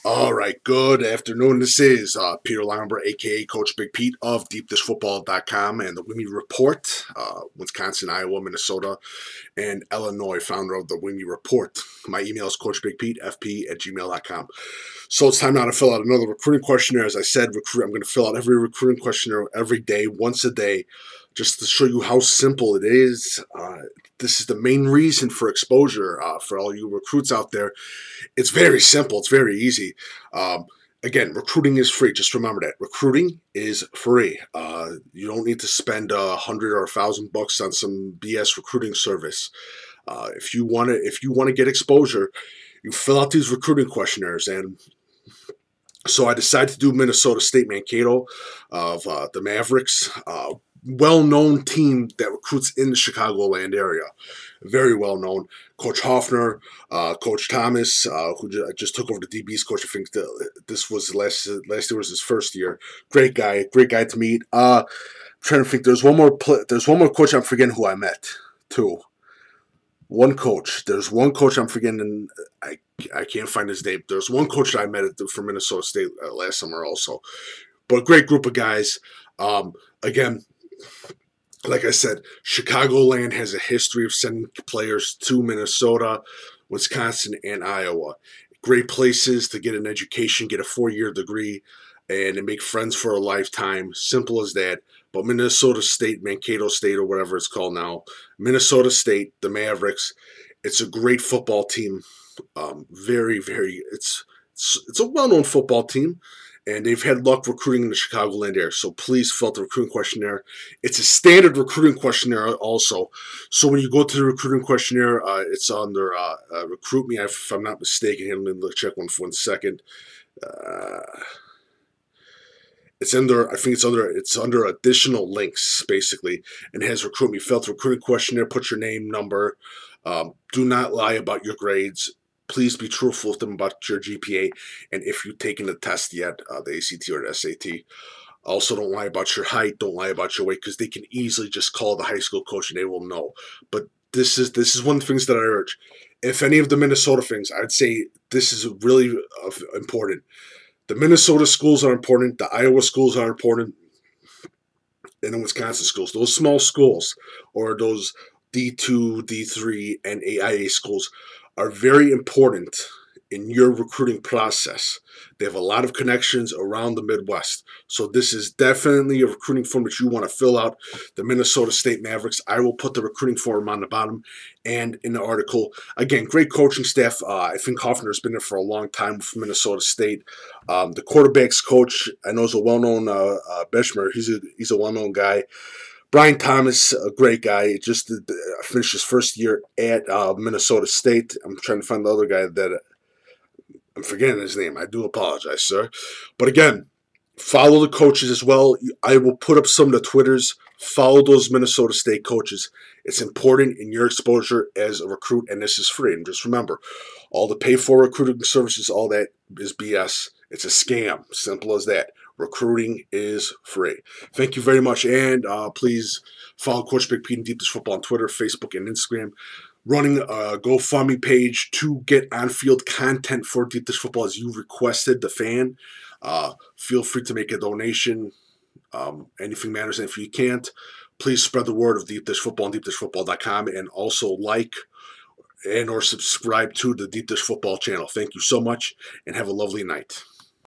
All right, good afternoon. This is Peter Lambert, a.k.a. Coach Big Pete of DeepDishFootball.com and the Wimmy Report, Wisconsin, Iowa, Minnesota, and Illinois, founder of the Wimmy Report. My email is CoachBigPeteFP@gmail.com. So it's time now to fill out another recruiting questionnaire. As I said, I'm going to fill out every recruiting questionnaire every day, once a day, just to show you how simple it is. This is the main reason for exposure for all you recruits out there. It's very simple. It's very easy. Again, recruiting is free. Just remember that recruiting is free. You don't need to spend $100 or $1,000 on some BS recruiting service. If you want to get exposure, you fill out these recruiting questionnaires. And so I decided to do Minnesota State Mankato of the Mavericks. Well-known team that recruits in the Chicagoland area. Very well-known. Coach Hofner, Coach Thomas, who just took over the DB's coach. I think this was last year was his first year. Great guy to meet. I'm trying to think. There's one more coach I'm forgetting who I met too. There's one coach I'm forgetting. I can't find his name. There's one coach that I met from Minnesota State last summer also. But a great group of guys. Again, like I said, Chicagoland has a history of sending players to Minnesota, Wisconsin, and Iowa. Great places to get an education, get a 4-year degree, and make friends for a lifetime. Simple as that. But Minnesota State, Mankato State, or whatever it's called now, Minnesota State, the Mavericks, it's a great football team. It's a well-known football team. And they've had luck recruiting in the Chicagoland area. So please fill out the recruiting questionnaire. It's a standard recruiting questionnaire also. So when you go to the recruiting questionnaire, it's under Recruit Me, if I'm not mistaken. Let me check one for 1 second. It's under additional links, basically, and has Recruit Me. Fill out the recruiting questionnaire, put your name, number. Do not lie about your grades. Please be truthful with them about your GPA, and if you've taken the test yet, the ACT or the SAT. Also, don't lie about your height. Don't lie about your weight, because they can easily just call the high school coach and they will know. But this is one of the things that I urge. If any of the Minnesota things, I'd say this is really important. The Minnesota schools are important. The Iowa schools are important. And the Wisconsin schools. Those small schools, or those D2, D3, and AIA schools, are very important in your recruiting process. They have a lot of connections around the Midwest. So this is definitely a recruiting form that you want to fill out. The Minnesota State Mavericks. I will put the recruiting form on the bottom and in the article. Again, great coaching staff. I think Hofner's been there for a long time with Minnesota State. The quarterback's coach, I know, is a well-known Beshmer. He's a well-known guy. Brian Thomas, a great guy, just finished his first year at Minnesota State. I'm trying to find the other guy that I'm forgetting his name. I do apologize, sir. But again, follow the coaches as well. I will put up some of the Twitters. Follow those Minnesota State coaches. It's important in your exposure as a recruit, and this is free. And just remember, all the pay-for recruiting services, all that is BS. It's a scam. Simple as that. Recruiting is free. Thank you very much, and please follow Coach Big Pete and Deep Dish Football on Twitter, Facebook, and Instagram. Running a GoFundMe page to get on-field content for Deep Dish Football as you requested, the fan. Feel free to make a donation. Anything matters, and if you can't, please spread the word of Deep Dish Football on DeepDishFootball.com, and also like and or subscribe to the Deep Dish Football channel. Thank you so much, and have a lovely night.